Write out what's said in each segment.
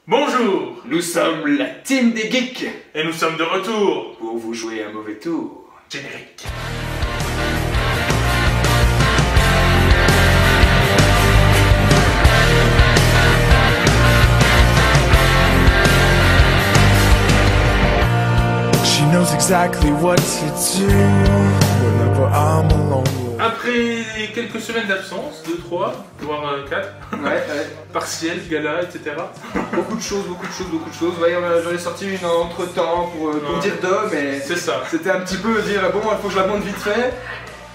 Bonjour. Nous sommes la team des geeks Et nous sommes de retour. pour vous jouer un mauvais tour. Générique. She knows exactly what to do whenever I'm alone. Après quelques semaines d'absence, 2, 3, voire 4, Ouais, partiel, gala, etc. beaucoup de choses. Ouais, j'en ai sorti une entre temps pour dire deux, mais C'est ça. c'était un petit peu dire bon, il faut que je la monte vite fait,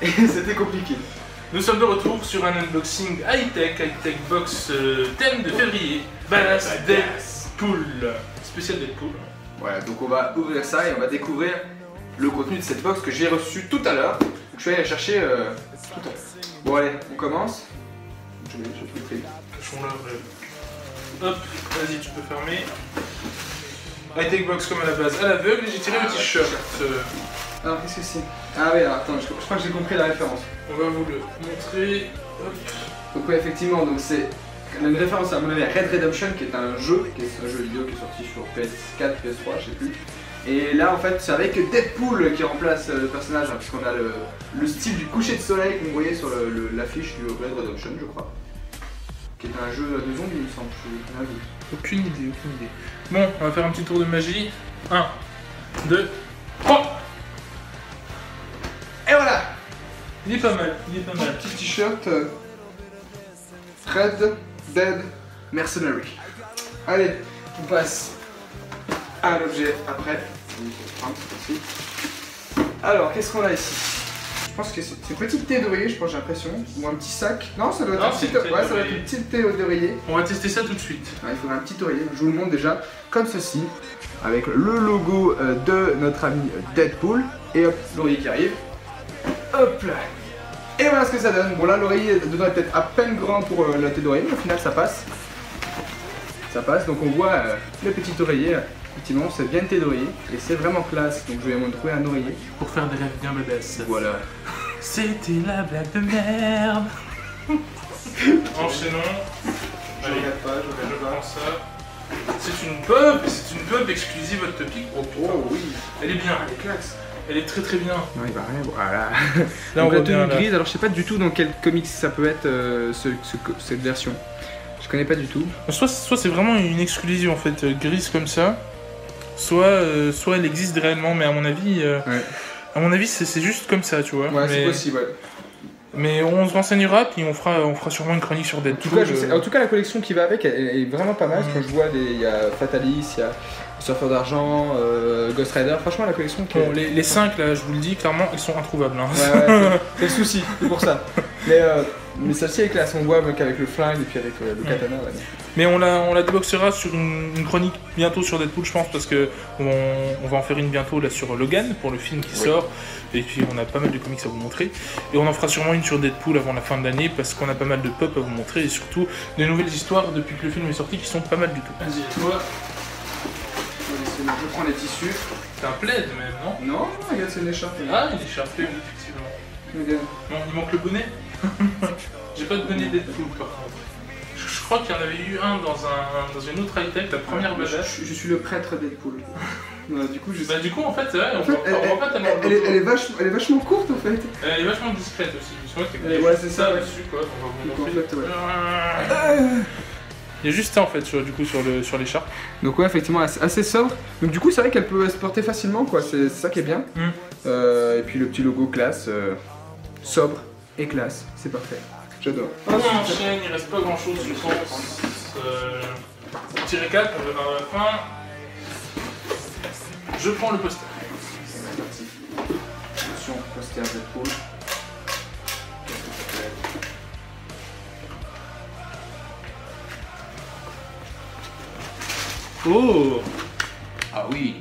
et c'était compliqué. Nous sommes de retour sur un unboxing high-tech box thème de février. Badass Deadpool. Spécial Deadpool. Voilà, donc on va ouvrir ça et on va découvrir le contenu de cette box que j'ai reçu tout à l'heure. Donc je vais aller la chercher tout à l'heure. Bon allez, on commence. Je vais filtrer. Hop, vas-y, tu peux fermer. High-tech box comme à la base, à l'aveugle, et j'ai tiré le t-shirt. Alors qu'est-ce que c'est? Ah oui, alors attends, je crois que j'ai compris la référence. On va vous le montrer. Hop. Donc oui, effectivement, donc c'est une référence à mon avis à Red Redemption, qui est un jeu vidéo qui est sorti sur PS4, PS3, je sais plus. Et là en fait c'est avec Deadpool qui remplace le personnage, hein, puisqu'on a le style du coucher de soleil que vous voyez sur l'affiche du Red Redemption, je crois. Qui est un jeu de zombies, il me semble, je suis Aucune idée. Bon, on va faire un petit tour de magie. 1, 2, 3. Et voilà. Il est pas mal. Petit t-shirt Red Dead Mercenary. Allez, on passe à l'objet après. Alors, qu'est-ce qu'on a ici? Je pense que c'est une petite thé d'oreiller, je pense, j'ai l'impression. Ou un petit sac. Non, ça doit être Non, un petit c'est une thé ouais, ça doit être d'oreiller. une petite thé d'oreiller. On va tester ça tout de suite. Il faudra un petit oreiller. Je vous le montre déjà comme ceci. Avec le logo de notre ami Deadpool. Et hop, l'oreiller qui arrive. Hop là. Et voilà ce que ça donne. Bon là l'oreiller dedans est peut-être à peine grand pour la tête d'oreiller, mais au final ça passe. Ça passe, donc on voit le petit oreiller. Effectivement c'est bien une tête d'oreiller et c'est vraiment classe. Donc je vais me trouver un oreiller. Pour faire des rêves bien badass. Voilà. C'était la blague de merde. Enchaînons. Je regarde pas, je Je regarde prends pas. ça. C'est une pub exclusive Hot Topic. Oh putain. Oh oui. Elle est bien. Elle est classe. Elle est très très bien. Non il va rien, voilà. Là, Donc on la voit bien, tenue là. grise, alors je sais pas du tout dans quel comics ça peut être cette version. Je connais pas du tout. Soit c'est vraiment une exclusive en fait grise comme ça, soit elle existe réellement, mais à mon avis, c'est juste comme ça, tu vois. Ouais, c'est mais, possible, ouais. mais on se renseignera, puis on fera sûrement une chronique sur Deadpool. En tout cas, la collection qui va avec, elle est vraiment pas mal. Quand je vois, il y a Fatalis, il y a Surfeur d'Argent, Ghost Rider. Franchement, la collection qui Bon, les 5 là, je vous le dis clairement, ils sont introuvables. Hein. Ouais, c'est le souci, c'est pour ça. Mais celle-ci est classe, on voit qu'avec le flingue et puis avec le katana. Ouais. Mais on la déboxera sur une chronique bientôt sur Deadpool, je pense, parce que on va en faire une bientôt là sur Logan pour le film qui sort. Et puis on a pas mal de comics à vous montrer. Et on en fera sûrement une sur Deadpool avant la fin de l'année parce qu'on a pas mal de pop à vous montrer et surtout des nouvelles histoires depuis que le film est sorti qui sont pas mal du tout. Vas-y, toi, Je prends les tissus. c'est un plaid même, non? Non, regarde, c'est une écharpe. Ah, il est écharpé, oui, effectivement. Regarde. Non, il manque le bonnet. J'ai pas de bonnet Deadpool par contre. Je crois qu'il y en avait eu un dans une autre high-tech, la première badass. Je suis le prêtre Deadpool. Voilà, du coup, je Bah du coup en fait, ouais, En on fait, voit pas tellement le elle logo. est vachement courte en fait. Elle est vachement discrète aussi. Je crois qu'il y a Ouais, c'est ça, ouais. dessus quoi. On va vous Donc, en montrer. fait, ouais. Il y a juste ça en fait sur l'écharpe. Donc ouais, effectivement, assez sobre. Donc du coup, c'est vrai qu'elle peut se porter facilement, quoi. C'est ça qui est bien. Et puis le petit logo classe, sobre et classe, c'est parfait. J'adore. On enchaîne, il reste pas grand chose je pense. Petit récap, on verra à la fin. Je prends le poster. C'est parti. Attention, poster Deadpool. Oh, Ah oui.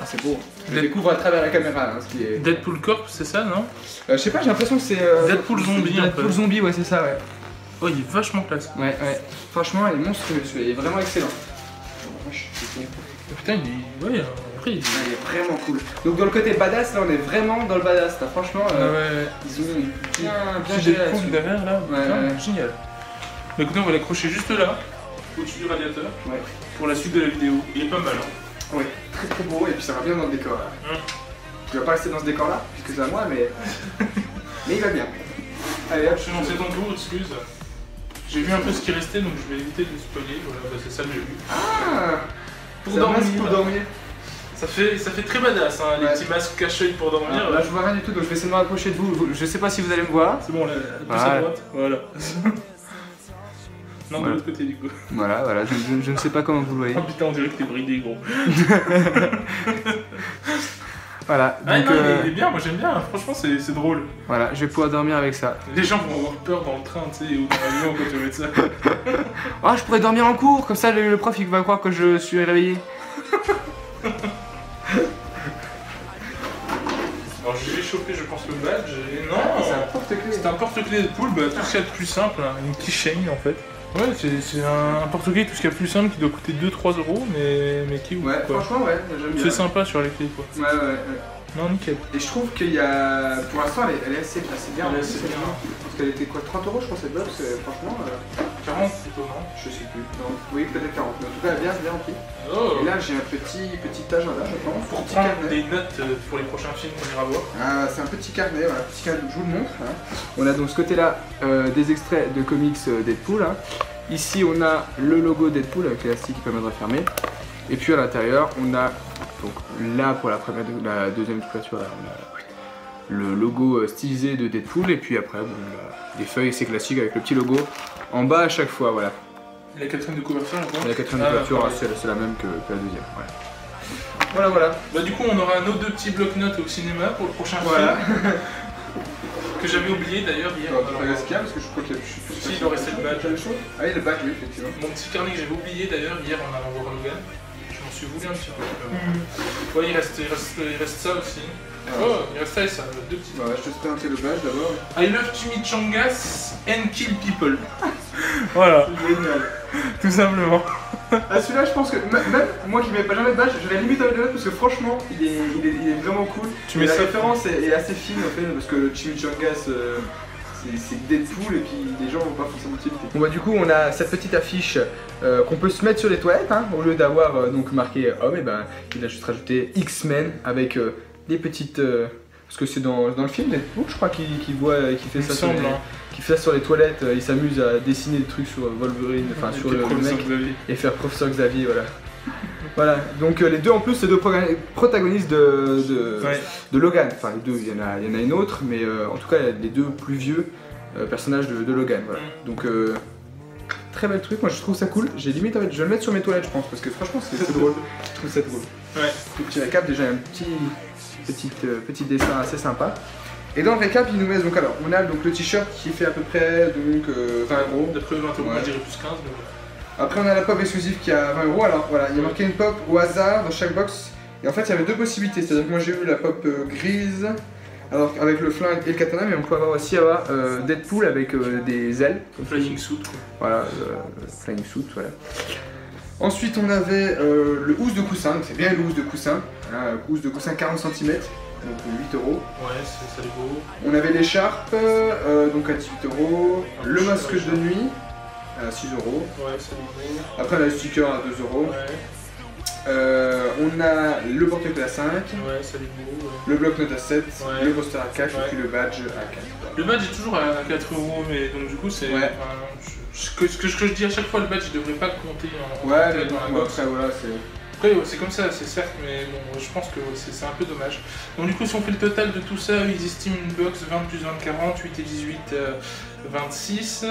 Ah c'est beau. Je le découvre à travers la caméra, hein, ce qui est. Deadpool Corp, c'est ça, non? Je sais pas, j'ai l'impression que c'est. Deadpool zombie, un peu. Deadpool zombie, ouais, c'est ça, ouais. Oh, il est vachement classe. Ouais. Franchement, elle est monstrueuse, elle est vraiment excellente. Putain, il est. Ouais, après il est. Elle est vraiment cool. Donc dans le côté badass, là on est vraiment dans le badass. Là. Franchement, ouais. ils ont bien Petit géré Deadpool là-dessus. derrière là, Ouais, putain, ouais. génial. Bah écoutez, on va l'accrocher juste là. au-dessus du radiateur Ouais. pour la suite de la vidéo. Il est pas mal. Hein. Ouais, très très beau et puis ça va bien dans le décor là. Tu vas pas rester dans ce décor là, puisque c'est à moi, mais il va bien. Allez hop, Je suis lancé ton tour, excuse. J'ai vu un peu ce qui restait donc je vais éviter de spoiler. Voilà, bah, c'est ça que j'ai vu. Ah, Pour c'est un masque dormir. pour dormir. Ça fait très badass, hein, les Ouais. petits masques cache-œil pour dormir. Là je vois rien du tout, donc je vais essayer de me rapprocher de vous. Je sais pas si vous allez me voir. C'est bon, là, plus Voilà. à droite. Voilà. Non, de Voilà. l'autre côté du coup. Voilà, je ne sais pas comment vous le voyez. Oh putain, on dirait que t'es bridé, gros. Voilà, Ah donc non, il est bien, moi j'aime bien, franchement c'est drôle. voilà, je vais pouvoir dormir avec ça. Les gens vont avoir peur dans le train, tu sais, ou dans l'avion quand tu vas mettre ça. Ah, je pourrais dormir en cours, comme ça le prof il va croire que je suis réveillé. Alors j'ai chopé, je pense, le badge, et non, porte-clés. c'est un porte-clés de poule, bah, tout ce qu'il y a de plus simple, hein, une keychain en fait. Ouais, c'est un porte-clés, tout ce qu'il y a de plus simple qui doit coûter 2-3 euros, mais qui ouf, Ouais, quoi. franchement, ouais, j'aime bien. C'est sympa sur les clés, quoi. Ouais. Non, nickel. Et je trouve qu'il y a. Pour l'instant, elle est assez bien. Elle est assez bien. Parce qu'elle était quoi, 30 euros, je crois, cette box, franchement. 40 plutôt, non? Je sais plus. Non, oui, peut-être 40. Mais en tout cas, elle est bien remplie. Oh. Et là, j'ai un petit agenda, je pense. Pour petit prendre carnet. des notes pour les prochains films qu'on ira voir. Ah, c'est un petit carnet, voilà, petit carnet, je vous le montre. Hein. On a donc ce côté-là des extraits de comics Deadpool. Hein. Ici, on a le logo Deadpool avec l'élastique qui permet de refermer. Et puis à l'intérieur, on a donc là pour la deuxième couverture, là, on a le logo stylisé de Deadpool. Et puis après, bon, des feuilles, c'est classique avec le petit logo en bas à chaque fois, voilà. Et la quatrième de couverture, je crois. Et la quatrième Ah, couverture, pareil. c'est la même que la deuxième. Voilà. Bah du coup on aura nos deux petits blocs-notes au cinéma pour le prochain Voilà. film. Que j'avais oublié d'ailleurs hier. Alors, tu regardes ce qu'il y a parce que je crois qu'il y a. Si, il doit rester le badge. Ah, il y a le badge, oui, effectivement. Mon petit carnet que j'avais oublié d'ailleurs hier en allant voir Logan. Je m'en suis voulu un petit peu. Ouais, il reste ça aussi. Oh, il reste ça et ça, deux petits. Bah, je te présenter le badge d'abord. I love chimichangas and kill people. Voilà, Génial. tout simplement. Ah, celui-là, je pense que même moi qui mets pas jamais de badge, je vais limite avec le badge parce que franchement, il est vraiment cool. Tu Et mets la ça- référence est assez fine en fait parce que le chimichangas c'est Deadpool et puis les gens vont pas forcément tilter. Bon bah du coup on a cette petite affiche qu'on peut se mettre sur les toilettes hein, au lieu d'avoir donc marqué homme, et ben il a juste rajouté X-Men avec des petites parce que c'est dans le film Deadpool je crois qu'il fait ça sur les, qui fait ça sur les toilettes, il s'amuse à dessiner des trucs sur Wolverine, enfin sur le mec et faire Professeur Xavier, voilà. Voilà, donc les deux en plus, c'est deux protagonistes de Logan. Enfin, les deux, il y en a une autre, mais en tout cas, les deux plus vieux personnages de Logan. Voilà. Donc, très bel truc, moi je trouve ça cool. J'ai limite, je vais le mettre sur mes toilettes, je pense, parce que franchement, c'est drôle. Je trouve ça drôle. Ouais. Le petit récap, déjà, un petit dessin assez sympa. Et dans le récap, il nous met donc alors, on a donc le t-shirt qui fait à peu près donc 20 euros. D'après 20 euros, Ouais. moi je dirais plus 15. Mais... Après on a la pop exclusive qui a 20 euros, alors voilà, il y a marqué une pop au hasard dans chaque box. Et en fait il y avait deux possibilités, c'est-à-dire que moi j'ai eu la pop grise, alors avec le flingue et le katana, mais on peut aussi avoir Deadpool avec des ailes. Flying suit quoi. Voilà, flying suit, voilà. Ensuite on avait le housse de coussin, donc c'est bien le housse de coussin, hein, housse de coussin 40 cm, donc 8 euros. Ouais, ça est beau. On avait l'écharpe, donc à 18 euros, le masque de nuit à 6 euros. Ouais, ça est beau. Après on a le sticker à 2 euros. Ouais, On a le porte-clés à 5, ouais, ça est beau. Ouais. le bloc-notes à 7, Ouais. le poster à 4 Ouais. et puis le badge à 4. Le badge est toujours à 4 euros, mais donc du coup c'est. Ouais. Enfin, ce que je dis à chaque fois, le badge il devrait pas compter en Ouais, tel mais dans la bon, box. après voilà, c'est. Après, ouais, c'est comme ça, c'est certes, mais bon, je pense que c'est un peu dommage. Donc, du coup, si on fait le total de tout ça, ils estiment une box 20 plus 20, 40, 8 et 18, 26,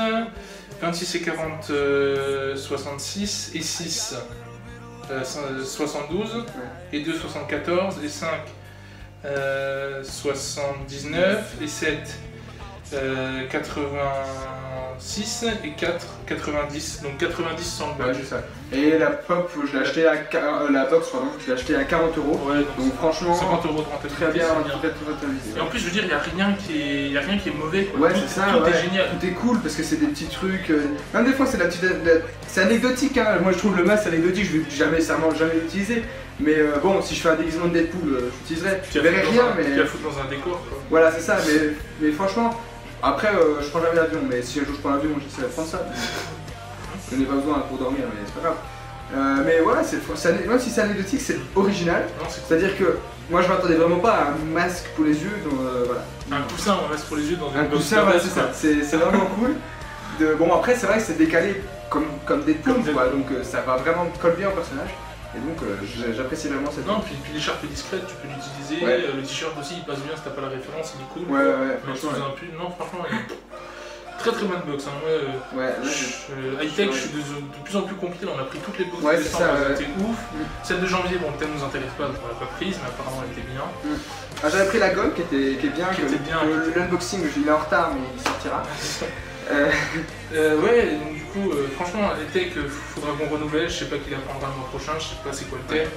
26 et 40, 66, et 6, 72, et 2, 74, et 5, 79, et 7, 86, et 4, 90. Donc 90 sans le Ouais, badge. c'est ça. Et la pop, je l'ai acheté la box, pardon, je l'ai acheté à 40 euros. Ouais, Donc franchement, 50 euros de rentabilité, très bien, c'est bien. très avisé. Et en plus, je veux dire, il n'y a rien qui est mauvais. Quoi. Ouais, Tout- c'est ça, Tout ouais. est génial. Tout est cool parce que c'est des petits trucs. Même des fois, c'est c'est anecdotique. Hein. Moi, je trouve le masque anecdotique. Je vais jamais l'utiliser. Mais bon, si je fais un déguisement de Deadpool, j'utiliserai. Je verrai rien, mais Tu la foutre dans un décor. Quoi. voilà, c'est ça. Mais franchement, après, je prends jamais l'avion. Mais si un jour je prends l'avion, j'essaierai de prendre ça. J'en ai pas besoin pour dormir, mais c'est pas grave. Mais voilà, même si c'est anecdotique, c'est original. C'est-à-dire que moi je m'attendais vraiment pas à un masque pour les yeux. Donc, voilà. Un coussin ou un masque pour les yeux dans une un coussin, voilà, c'est ça. C'est vraiment cool. Bon, après, c'est vrai que c'est décalé comme des plumes, quoi. Donc ça va vraiment coller bien au personnage. Et donc j'apprécie vraiment cette. Non, puis l'écharpe est discrète, tu peux l'utiliser. Ouais. Le t-shirt aussi, il passe bien si t'as pas la référence, il est cool. Ouais, franchement. Un pull, non, franchement, il est très bonne box. Hein. High-tech, je suis de plus en plus compris. On a pris toutes les boxes de décembre, elles étaient ouf. Celle de janvier, bon, le thème nous intéresse pas, donc on l'a pas prise, mais apparemment elle était bien. Ah, j'avais pris la gomme qui est bien. L'unboxing, il est en retard, mais il sortira. Ouais, donc du coup, franchement, les tech, faudra qu'on renouvelle. Je sais pas qui la prendra le mois prochain, je sais pas c'est quoi le thème.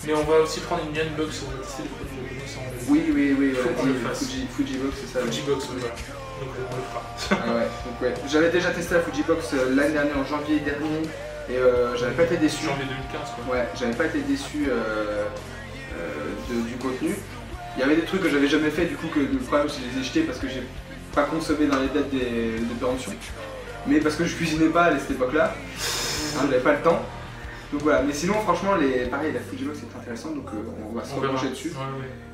Mais on va aussi prendre une box, on va tester les produits japonais sans enlever. Oui, faut qu'on le fasse. Fujibox, c'est ça. Fujibox, voilà. Donc on le fera. Ah ouais, donc ouais. J'avais déjà testé la Fujibox l'année dernière, en janvier dernier, et j'avais pas été déçu. Janvier 2015, quoi. Ouais, j'avais pas été déçu du contenu. Il y avait des trucs que j'avais jamais fait, du coup, que le problème, c'est que je les ai jetés parce que j'ai pas consommé dans les dates de péremption. Mais parce que je cuisinais pas à cette époque-là, j'avais pas le temps. Donc voilà, mais sinon franchement, pareil, la Fujibox est intéressante, donc on va se repencher dessus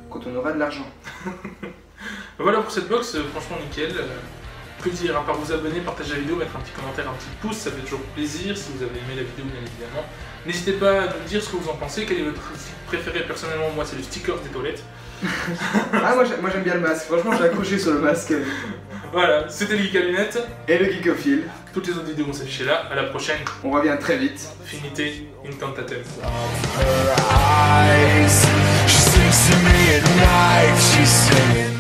quand on aura de l'argent. Voilà pour cette box, franchement nickel. Que dire, à part vous abonner, partager la vidéo, mettre un petit commentaire, un petit pouce, ça fait toujours plaisir si vous avez aimé la vidéo bien évidemment. N'hésitez pas à nous dire ce que vous en pensez, quel est votre stick préféré. Personnellement, moi c'est le sticker des toilettes. Ah, moi j'aime bien le masque, franchement j'ai accroché sur le masque. Voilà, c'était le Geek à lunettes et le Geekophile. Toutes les autres vidéos vont s'afficher là, à la prochaine. On revient très vite. Finité incantatem. Her eyes, she sings to me at night, she's singing.